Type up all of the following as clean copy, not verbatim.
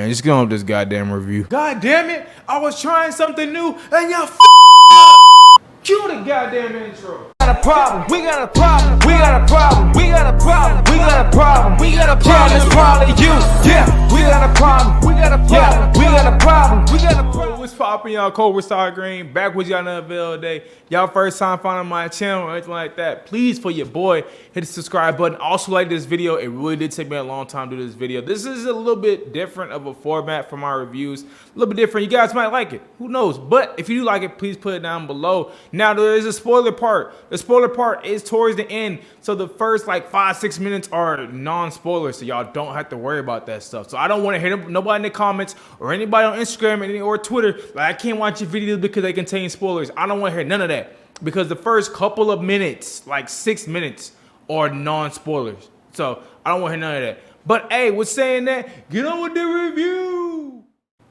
man, just get on with this goddamn review. God damn it, I was trying something new and y'all cue the goddamn intro. We got a problem, we got a problem, we got a problem, we got a problem, we got a problem, we got a problem, it's probably you. Yeah, we got a problem, we got a problem, we got a problem, we got a problem. What's poppin', y'all? Cobra Star Green back with y'all another video today. Y'all first time finding my channel or anything like that, please, for your boy, hit the subscribe button. Also like this video. It really did take me a long time to do this video. This is a little bit different of a format for my reviews. A little bit different. You guys might like it. Who knows? But if you do like it, please put it down below. Now there is a spoiler part. The spoiler part is towards the end. So the first like 5-6 minutes are non-spoilers, so y'all don't have to worry about that stuff. So I don't want to hear nobody in the comments or anybody on Instagram or Twitter like, I can't watch your videos because they contain spoilers. I don't want to hear none of that, because the first couple of minutes, like 6 minutes, are non-spoilers. So I don't want to hear none of that. But hey, with saying that, get on with the review.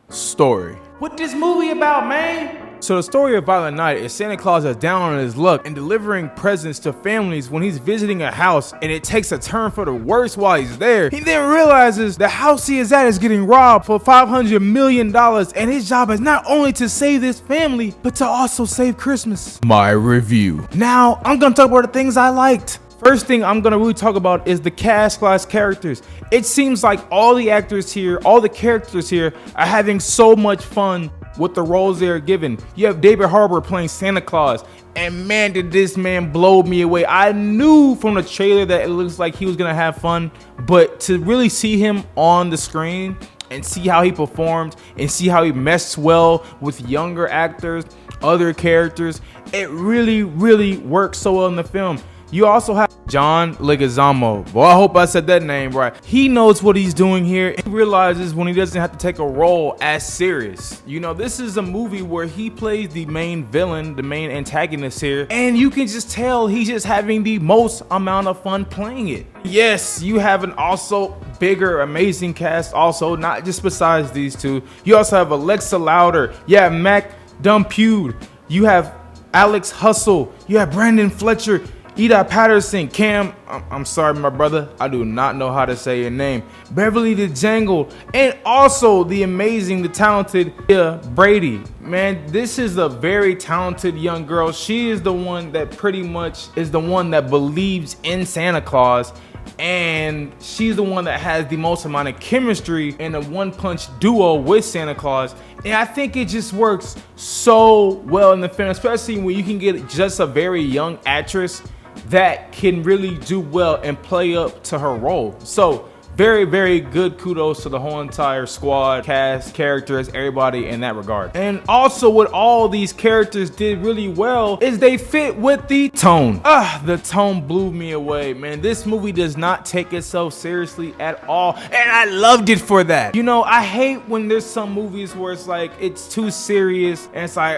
Story. What this movie about, man? So the story of Violent Night is Santa Claus is down on his luck and delivering presents to families when he's visiting a house, and it takes a turn for the worse while he's there. He then realizes the house he is at is getting robbed for $500 million, and his job is not only to save this family, but to also save Christmas. My review. Now, I'm gonna talk about the things I liked. First thing I'm gonna really talk about is the cast class characters. It seems like all the actors here, all the characters here are having so much fun with the roles they are given. You have David Harbour playing Santa Claus, and man, did this man blow me away. I knew from the trailer that it looks like he was gonna have fun, but to really see him on the screen and see how he performed and see how he messed well with younger actors, other characters, it really works so well in the film. You also have John Leguizamo. Well, I hope I said that name right. He knows what he's doing here. He realizes when he doesn't have to take a role as serious. You know, this is a movie where he plays the main villain, the main antagonist here, and you can just tell he's just having the most amount of fun playing it. Yes, you have an also bigger, amazing cast also, not just besides these two. You also have Alexa Louder. You have Mac Dumpude. You have Alex Hustle. You have Brandon Fletcher. Ida Patterson, Cam, I'm sorry, my brother, I do not know how to say your name. Beverly the Jangle, and also the amazing, the talented Brady. Man, this is a very talented young girl. She is the one that pretty much is the one that believes in Santa Claus, and she's the one that has the most amount of chemistry in a one-punch duo with Santa Claus. And I think it just works so well in the film, especially when you can get just a very young actress that can really do well and play up to her role. So very good kudos to the whole entire squad, cast, characters, everybody in that regard. And also what all these characters did really well is they fit with the tone. The tone blew me away, man. This movie does not take itself seriously at all, and I loved it for that. You know, I hate when there's some movies where it's like it's too serious and it's like,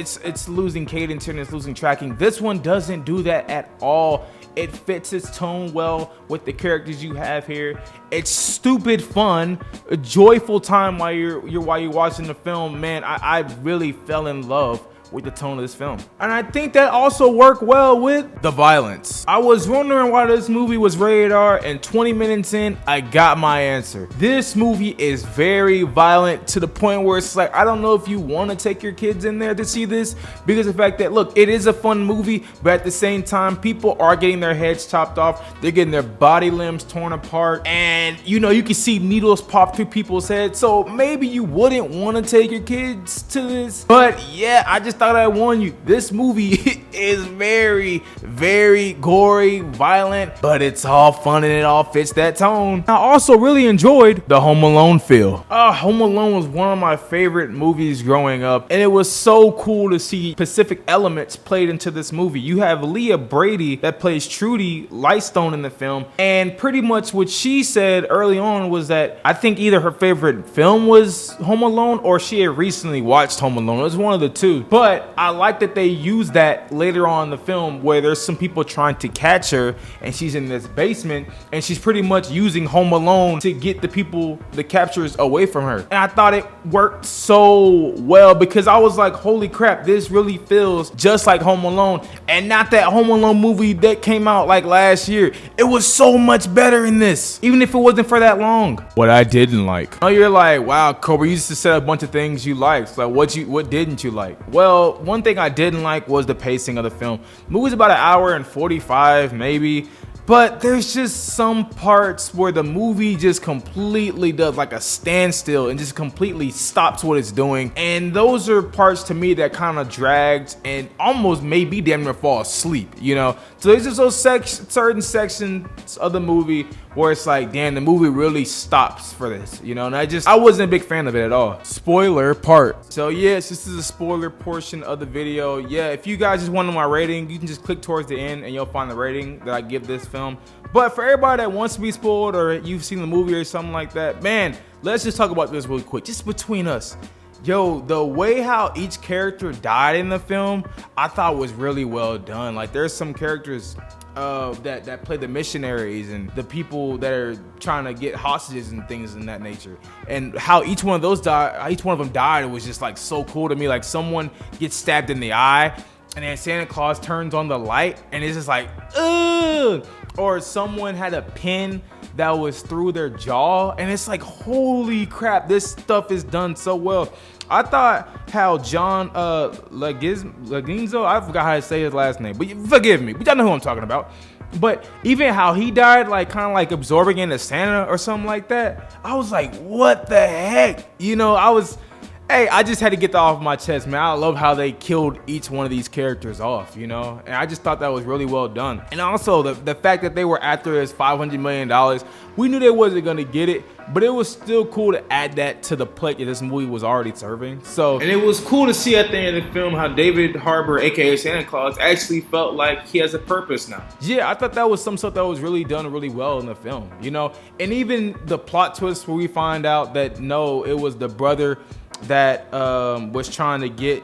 it's losing cadence and it's losing tracking. This one doesn't do that at all. It fits its tone well with the characters you have here. It's stupid fun, a joyful time while you're watching the film. Man, I really fell in love with the tone of this film. And I think that also worked well with the violence. I was wondering why this movie was rated R, and 20 minutes in, I got my answer. This movie is very violent to the point where it's like, I don't know if you want to take your kids in there to see this, because of the fact that, look, it is a fun movie, but at the same time, people are getting their heads chopped off, they're getting their body limbs torn apart, and you know, you can see needles pop through people's heads, so maybe you wouldn't want to take your kids to this. But yeah, I just thought I'd warn you, this movie is very gory, violent, but it's all fun and it all fits that tone. I also really enjoyed the Home Alone feel. Home Alone was one of my favorite movies growing up, and it was so cool to see specific elements played into this movie. You have Leah Brady that plays Trudy Lightstone in the film, and pretty much what she said early on was that I think either her favorite film was Home Alone or she had recently watched Home Alone. It was one of the two. But But I like that they use that later on in the film where there's some people trying to catch her and she's in this basement and she's pretty much using Home Alone to get the captures away from her. And I thought it worked so well because I was like, holy crap, this really feels just like Home Alone, and not that Home Alone movie that came out like last year. It was so much better in this, even if it wasn't for that long. What I didn't like. Oh, you're like, wow, Kobe, you used to say a bunch of things you liked. Like what didn't you like? Well, one thing I didn't like was the pacing of the film. The movie's about an hour and 45 maybe. But there's just some parts where the movie just completely does like a standstill and just completely stops what it's doing. And those are parts to me that kind of dragged and almost made me damn near fall asleep, you know? So there's just those certain sections of the movie where it's like, damn, the movie really stops for this, you know? And I wasn't a big fan of it at all. Spoiler part. So yes, this is a spoiler portion of the video. Yeah, if you guys just want my rating, you can just click towards the end and you'll find the rating that I give this film. But for everybody that wants to be spoiled or you've seen the movie or something like that, man, let's just talk about this really quick, just between us. Yo, the way how each character died in the film, I thought was really well done. Like there's some characters that play the missionaries and the people that are trying to get hostages and things in that nature, and how each one of them died was just like so cool to me. Like someone gets stabbed in the eye and then Santa Claus turns on the light and it's just like, ugh. Or someone had a pin that was through their jaw and it's like, holy crap, this stuff is done so well. I thought how John Leguizamo, I forgot how to say his last name, but forgive me, but y'all know who I'm talking about. But even how he died, like kind of like absorbing into Santa or something like that, I was like, what the heck? You know, I just had to get that off my chest, man. I love how they killed each one of these characters off, you know? And I just thought that was really well done. And also the fact that they were after his $500 million, we knew they wasn't gonna get it, but it was still cool to add that to the plate that this movie was already serving. So, and it was cool to see at the end of the film how David Harbour, aka Santa Claus, actually felt like he has a purpose now. Yeah, I thought that was some stuff that was really done really well in the film, you know? And even the plot twist where we find out that no, it was the brother that was trying to get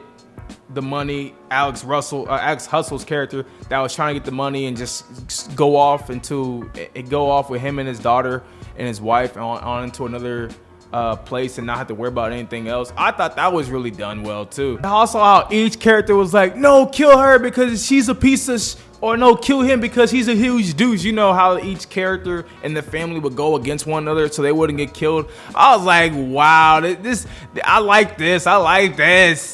the money, Alex Hustle's character that was trying to get the money and just go off with him and his daughter and his wife on into another place and not have to worry about anything else. I thought that was really done well too. And also how each character was like, no, kill her because she's a piece of or no, kill him because he's a huge douche. You know how each character and the family would go against one another so they wouldn't get killed. I was like, wow, I like this.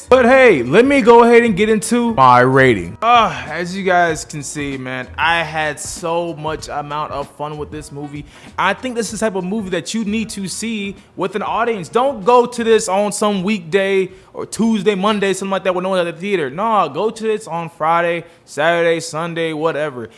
But hey, let me go ahead and get into my rating. As you guys can see, man, I had so much amount of fun with this movie. I think this is the type of movie that you need to see with an audience. Don't go to this on some weekday or Tuesday, Monday, something like that with no one at the theater. No, go to this on Friday, Saturday, Sunday, whatever.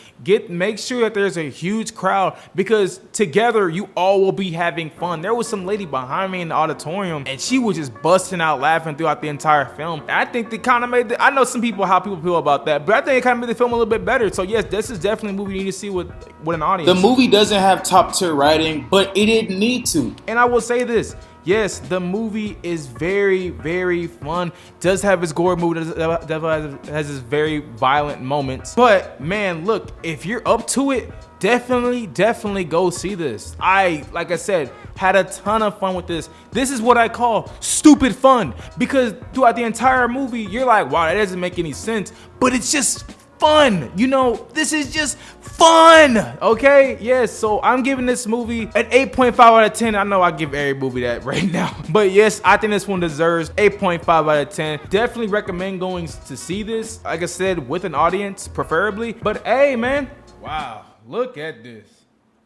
Make sure that there's a huge crowd because together you all will be having fun. There was some lady behind me in the auditorium and she was just busting out laughing throughout the entire film. And I think they kind of made I know some people how people feel about that, but I think it kind of made the film a little bit better. So yes, this is definitely a movie you need to see with an audience. The movie doesn't have top tier writing, but it didn't need to. And I will say this. Yes, the movie is very, very fun. Does have its gore movie, has its very violent moments. But man, look, if you're up to it, definitely go see this. Like I said, had a ton of fun with this. This is what I call stupid fun because throughout the entire movie, you're like, wow, that doesn't make any sense, but it's just fun. You know, this is just fun. Okay, yes, so I'm giving this movie an 8.5 out of 10. I know I give every movie that right now, but yes, I think this one deserves 8.5 out of 10. Definitely recommend going to see this, like I said, with an audience preferably. But hey, man, wow, look at this.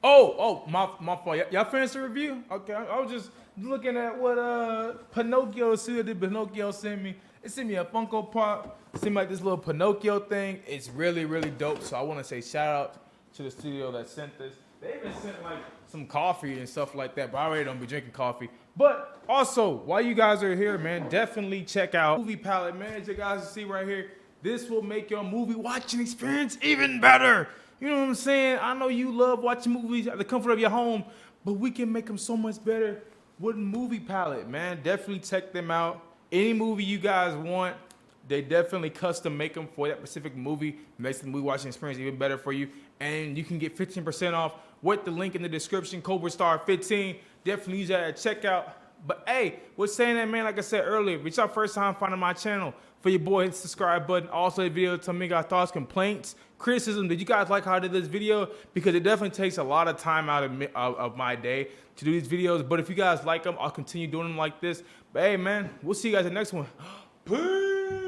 My fault. Y'all finished the review? Okay, I was just looking at what Pinocchio sent me. It sent me a Funko Pop. It seemed like this little Pinocchio thing. It's really, really dope. So I want to say shout out to the studio that sent this. They even sent like some coffee and stuff like that, but I already don't be drinking coffee. But also, while you guys are here, man, definitely check out Movie Palette, man. As you guys see right here, this will make your movie watching experience even better. You know what I'm saying? I know you love watching movies at the comfort of your home, but we can make them so much better with Movie Palette, man. Definitely check them out. Any movie you guys want, They definitely custom make them for that specific movie. Makes the movie watching experience even better for you. And you can get 15% off with the link in the description, CobraStar15. Definitely use that at checkout. But hey, what's saying that, man? Like I said earlier, if it's your first time finding my channel, for your boy, hit the subscribe button. Also, the video, tell me your thoughts, complaints, criticism. Did you guys like how I did this video? Because it definitely takes a lot of time out of my day to do these videos. But if you guys like them, I'll continue doing them like this. But hey, man, we'll see you guys in the next one. Peace.